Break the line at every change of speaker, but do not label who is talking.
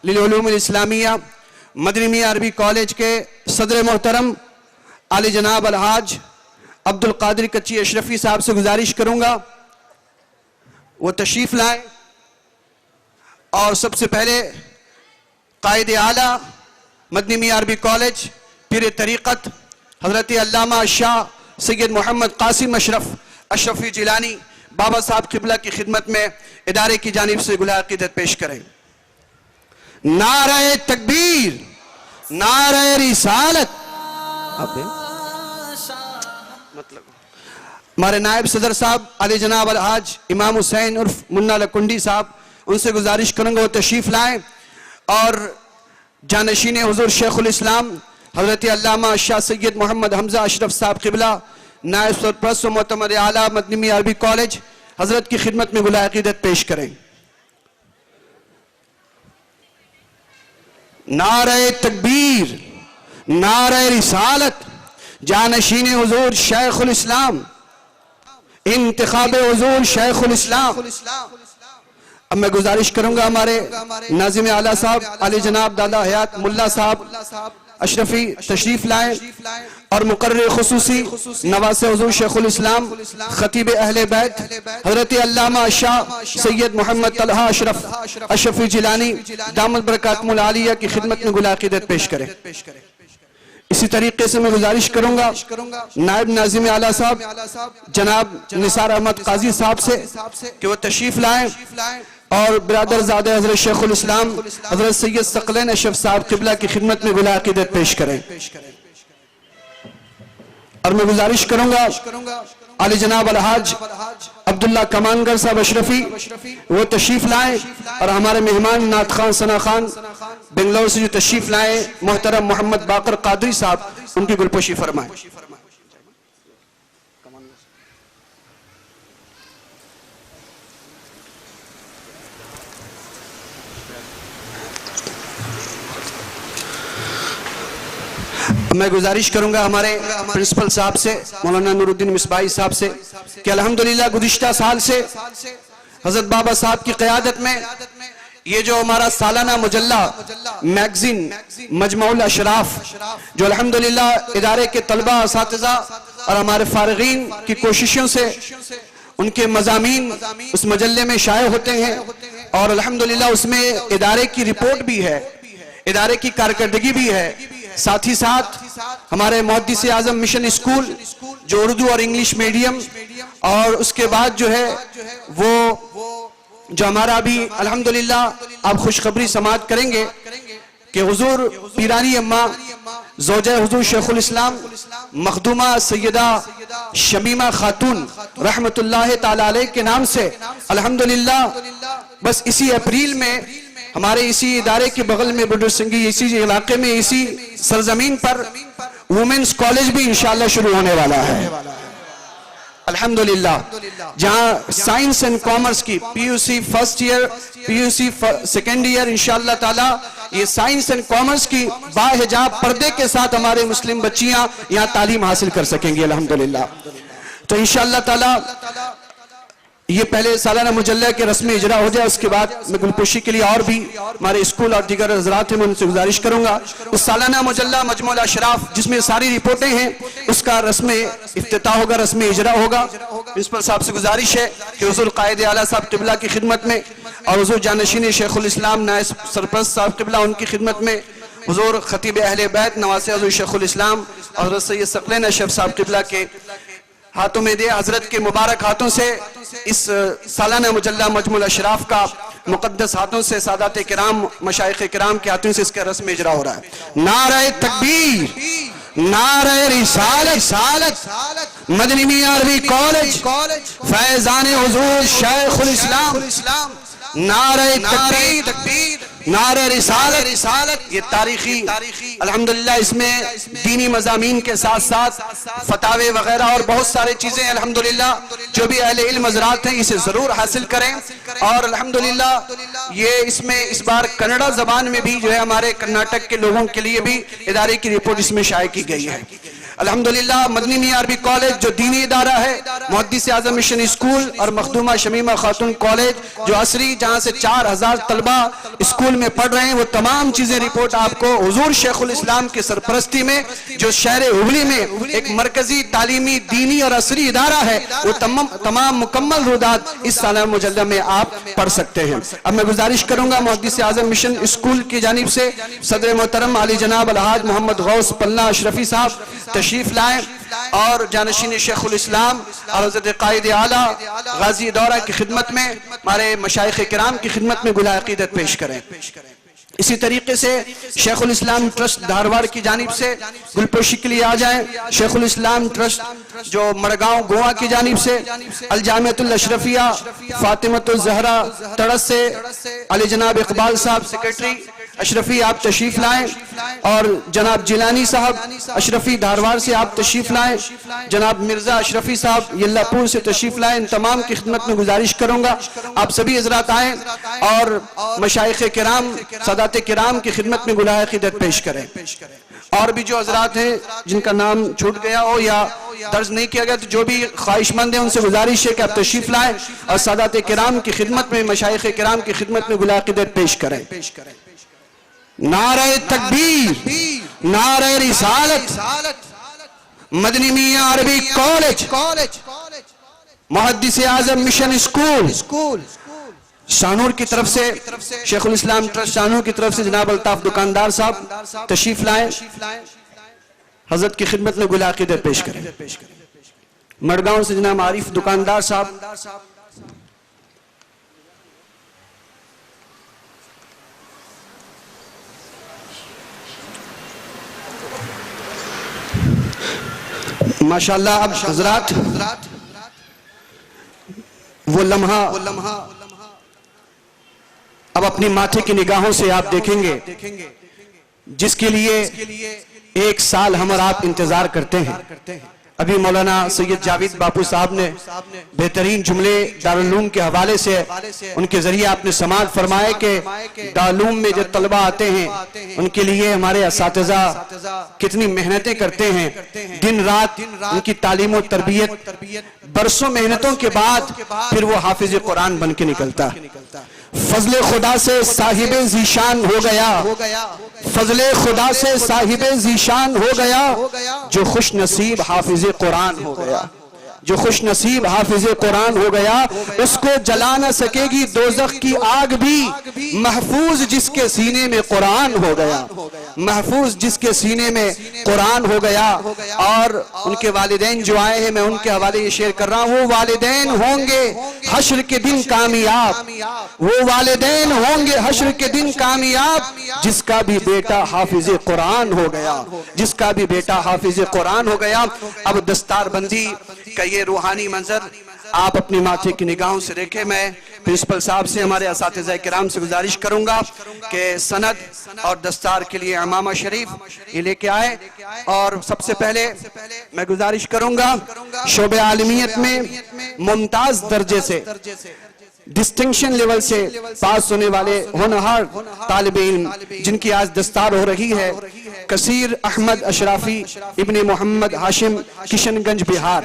लिल-उलूम अल-इस्लामिया मदनी मियां अरबी कॉलेज के सदर मोहतरम आली जनाब अलहाज अब्दुल कादिर कच्ची अशरफी साहब से गुजारिश करूंगा वो तशरीफ लाएं और सबसे पहले कायद आला मदनी मियां अरबी कॉलेज पीर तरीक़त हज़रत अल्लामा शाह सैयद मोहम्मद कासिम अशरफी जिलानी बाबा साहब क़िबला की खिदमत में इदारे की जानिब से गुलाह अक़ीदत पेश करें। नारे तकबीर, नारे रिसालत। मतलब हमारे नायब सदर साहब अली जनाब अलहाज इमाम हुसैन उर्फ मुन्ना लकुंडी साहब, उनसे गुजारिश करूंगा वो तशरीफ लाएं और जानशीन हुजूर शेखुल इस्लाम हज़रत अल्लामा शाह सैयद मोहम्मद हमजा अशरफ साहब क़िबला नायब सरपरस्त व मोअतमद आला मदनी मियां अरबी कॉलेज हज़रत की खिदमत में गुलाह अक़ीदत पेश करें। नारे तकबीर, नारे रिसालत, जानशीन हुजूर शेखुल इस्लाम, इंतखाब हुजूर शेखुल इस्लाम। अब मैं गुजारिश करूंगा हमारे नाज़िम आला साहब अली जनाब दादा हयात मुल्ला साहब अशरफी तशरीफ लाएं और मुकर्रिर खुसूसी नवासे हुजूर शेखुल इस्लाम खतीब अहले बैत हज़रत अल्लामा शाह सैयद मोहम्मद तलहा अशरफी जिलानी दामत बरकातुहुल आलिया की खिदमत में गुलाह अक़ीदत पेश करें। इसी तरीके से मैं गुजारिश करूंगा नायब नाज़िम आला साहब जनाब निसार अहमद काजी साहब से कि वो तशरीफ लाएं और बिरादर ज़ादे हज़रत शेखुल इस्लाम हज़रत सैयद सकलैन अशरफ साहब क़िबला की खिदमत में गुलाह अक़ीदत पेश करें। और मैं गुजारिश करूंगा आली जनाब अलहाज अब्दुल्ला कमानगर साहब अशरफी वो तशरीफ लाएं और हमारे मेहमान नात खान सना खान बेंगलोर से जो तशरीफ लाएं मोहतरम मोहम्मद बाकर कादरी साहब उनकी गुलपोशी फरमाएं। मैं गुजारिश करूंगा हमारे प्रिंसिपल साहब से मौलाना नूरुद्दीन मिसबाही साहब से कि अल्हम्दुलिल्लाह गुज़िश्ता साल से हज़रत बाबा साहब की क़यादत में ये जो हमारा सालाना मुजल्ला मैगज़ीन मजमुअल अशराफ जो अल्हम्दुलिल्लाह इदारे के तलबा असातिज़ा और हमारे फारिगीन की कोशिशों से उनके मज़ामीन उस मजल्ले में शाये होते हैं और अल्हम्दुलिल्लाह उसमें इदारे की रिपोर्ट भी है, इदारे की कारकर्दगी भी है। साथ ही साथ हमारे मुहद्दिस आज़म मिशन स्कूल जो उर्दू और इंग्लिश मीडियम और उसके बाद जो है वो जो हमारा भी अल्हम्दुलिल्लाह आप खुशखबरी समाअत करेंगे कि हुजूर पीरानी अम्मा ज़ौजा हुजूर शेखुल इस्लाम मखदूमा सैयदा शमीमा खातून रहमतुल्लाह ताला अलैह के नाम से अल्हम्दुलिल्लाह बस इसी अप्रैल में हमारे इसी इदारे के बगल में बुजुर्ग सिंगी इसी इलाके में इसी सरजमीन पर वुमेन्स कॉलेज भी इंशाअल्लाह शुरू होने वाला है अल्हम्दुलिल्लाह, जहां साइंस एंड कॉमर्स की PUC first year PUC second year इंशाअल्लाह ताला ये साइंस एंड कॉमर्स की बाहिजाब पर्दे के साथ हमारे मुस्लिम बच्चियां यहाँ तालीम हासिल कर सकेंगी अल्हम्दुलिल्लाह। तो इंशाअल्लाह ताला ये पहले सालाना मुजल्ला के रस्मी इजरा हो जाए, उसके बाद मैं गुलपोशी के लिए और भी हमारे स्कूल और दीगर हज़रात हैं मैं उनसे गुजारिश करूंगा उस सालाना मुजल्ला मजमुअल अशराफ जिसमें सारी रिपोर्टें हैं उसका रस्मी इफ्तिताह होगा, रस्मी इजरा होगा। प्रिंसिपल साहब से गुजारिश है कि हुजूर कायद आला साहब क़िबला की खिदमत में और हुजूर जानशीन शेखुल इस्लाम नायब सरपरस्त साहब क़िबला उनकी खिदमत में हुजूर खतीब अहले बैत नवासे हुजूर शेखुल इस्लाम और हज़रत सैयद सकलैन अशरफ साहब क़िबला के हाथों में दे हजरत के मुबारक हाथों से इस सालाना मुजल्ला मजमुअल अशराफ का मुक़द्दस हाथों से सादात किराम मशाइख किराम के हाथों से इसका रस्म इजरा हो रहा है। नारे तकबीर, नारे रिसालत, मदनी मियां अरबी कॉलेज फैज़ान हुजूर शेखुल इस्लाम, नारे तकबीर, नारे रिसालत। ये तारीखी अल्हम्दुलिल्लाह इसमें दीनी मज़ामीन के साथ साथ फतावे वगैरह और बहुत सारी चीज़ें अल्हम्दुलिल्लाह जो भी अहले इल्म हज़रात हैं इसे ज़रूर हासिल करें। और अल्हम्दुलिल्लाह ये इसमें इस बार कन्नड़ा ज़बान में भी जो है हमारे कर्नाटक के लोगों के लिए भी इदारे की रिपोर्ट इसमें शाये की गई है। الحمدللہ مدنی میاں عربی کالج جو دینی ادارہ ہے، محدث اعظم مشن اسکول اور مخدومہ شمیمہ خاتون کالج جو عصری، جہاں سے 4000 طلبہ اسکول میں پڑھ رہے ہیں، وہ تمام چیزیں رپورٹ آپ کو حضور شیخ الاسلام کی سرپرستی میں جو شہر ہبلی میں ایک مرکزی تعلیمی دینی اور عصری ادارہ ہے، وہ تمام مکمل رودات اس سالہ مجلہ میں آپ پڑھ سکتے ہیں۔ اب میں گزارش کروں گا محدث اعظم مشن اسکول کی جانب سے صدر محترم علی جناب الحاج محمد غوث پلہ اشرفی صاحب تشریف لائیں اور جانشین شیخ الاسلام اور حضرت قائد اعلیٰ غازی دورہ کی خدمت میں، ہمارے مشائخ کرام کی خدمت میں گلہ عقیدت پیش کریں۔ اسی طریقے سے شیخ الاسلام ٹرسٹ دھارواڑ کی جانب سے گلپوشی کے لیے آ جائیں۔ شیخ الاسلام ٹرسٹ جو مڑگاؤں گوا کی جانب سے الجامعۃ الاشرفیہ فاطمۃ الزہرا تڑس سے علی جناب اقبال صاحب سیکرٹری اشرفی آپ تشریف لائیں، اور جناب جیلانی صاحب اشرفی دھارواڑ سے آپ تشریف لائیں، جناب مرزا اشرفی صاحب یلہ پور سے تشریف لائیں۔ ان تمام کی خدمت میں گزارش کروں گا آپ سبھی حضرات آئیں اور مشائخ کرام سادات کرام کی خدمت میں گلہ عقیدت پیش کریں۔ اور بھی جو حضرات ہیں جن کا نام چھوٹ گیا ہو یا درج نہیں کیا گیا، تو جو بھی خواہش مند ہیں ان سے گزارش ہے کہ آپ تشریف لائیں اور سادات کرام کی خدمت میں، مشائخ کرام کی خدمت میں گلہ عقیدت پیش کریں۔ نعرہ تکبیر، نعرہ رسالت، مدنی میاں عربی کالج، محدث اعظم مشن اسکول شانور کی طرف سے، شیخ الاسلام ٹرسٹ شانور کی طرف سے جناب الطاف دکاندار صاحب تشریف لائیں، حضرت کی خدمت میں گلہ عقیدت پیش کریں۔ مڑگاؤں سے جناب عارف دکاندار صاحب، ماشاءاللہ اب حضرات وہ لمحہ اب اپنی ماتھے کی نگاہوں سے آپ دیکھیں گے جس کے لیے 1 سال ہم اور آپ انتظار کرتے ہیں۔ ابھی مولانا سید جاوید باپو صاحب نے بہترین جملے دارالعلوم کے حوالے سے ان کے ذریعے آپ نے سماعت فرمائے کہ دارالعلوم میں جو طلبہ آتے ہیں ان کے لیے ہمارے اساتذہ کتنی محنتیں کرتے ہیں، دن رات ان کی تعلیم و تربیت، برسوں محنتوں کے بعد پھر وہ حافظ قرآن بن کے نکلتا۔ فضل خدا سے صاحب ذیشان ہو گیا، فضل خدا سے صاحب ذیشان ہو گیا، جو خوش نصیب حافظ قرآن ہو گیا، جو خوش نصیب حافظ قرآن ہو گیا، اس کو جلا نہ سکے گی دوزخ کی آگ بھی، محفوظ جس کے سینے میں قرآن ہو گیا، محفوظ جس کے سینے میں قرآن ہو گیا۔ اور ان کے والدین جو آئے ہیں میں ان کے حوالے یہ شیئر کر رہا ہوں، وہ والدین ہوں گے حشر کے دن کامیاب، وہ والدین ہوں گے حشر کے دن کامیاب جس کا بھی بیٹا حافظ قرآن ہو گیا، جس کا بھی بیٹا حافظ قرآن ہو گیا۔ اب دستار بندی کا یہ روحانی منظر آپ اپنی ماتھے کی نگاہوں سے دیکھیں۔ میں پرنسپل صاحب سے، ہمارے اساتذہ کرام سے گزارش کروں گا کہ سند اور دستار کے لیے عمامہ شریف یہ لے کے آئے، اور سب سے پہلے میں گزارش کروں گا شعبہ عالمیت میں ممتاز درجے سے، ڈسٹنکشن لیول سے پاس ہونے والے ہونہار طالب علم جن کی آج دستار ہو رہی ہے، کثیر احمد اشرافی ابن محمد ہاشم کشن گنج بہار۔